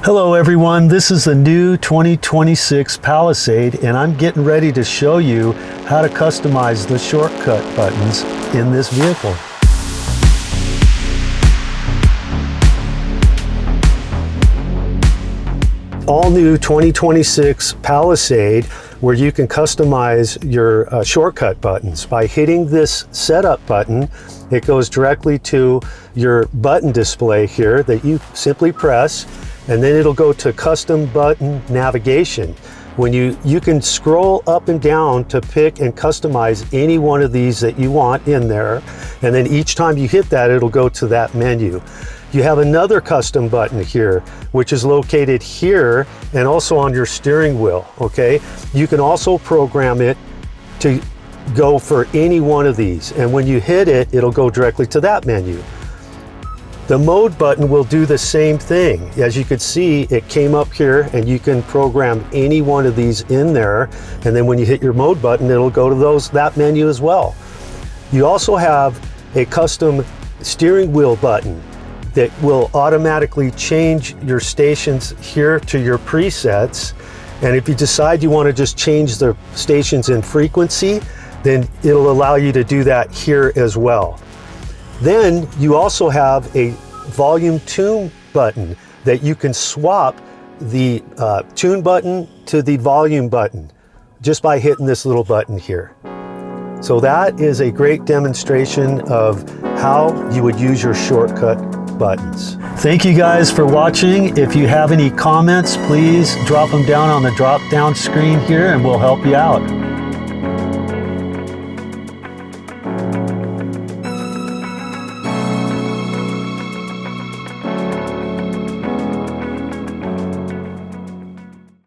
Hello everyone, this is the new 2026 Palisade and I'm getting ready to show you how to customize the shortcut buttons in this vehicle. All new 2026 Palisade, where you can customize your shortcut buttons by hitting this setup button. It goes directly to your button display here that you simply press, and then it'll go to custom button navigation. When you can scroll up and down to pick and customize any one of these that you want in there, and then each time you hit that, it'll go to that menu. You have another custom button here, which is located here and also on your steering wheel, okay? You can also program it to go for any one of these, and when you hit it, it'll go directly to that menu. The mode button will do the same thing. As you can see, it came up here and you can program any one of these in there, and then when you hit your mode button, it'll go to that menu as well. You also have a custom steering wheel button that will automatically change your stations here to your presets. And if you decide you want to just change the stations in frequency, then it'll allow you to do that here as well. Then you also have a volume tune button that you can swap the tune button to the volume button just by hitting this little button here. So that is a great demonstration of how you would use your shortcut buttons. Thank you guys for watching. If you have any comments, please drop them down on the drop down screen here and we'll help you out.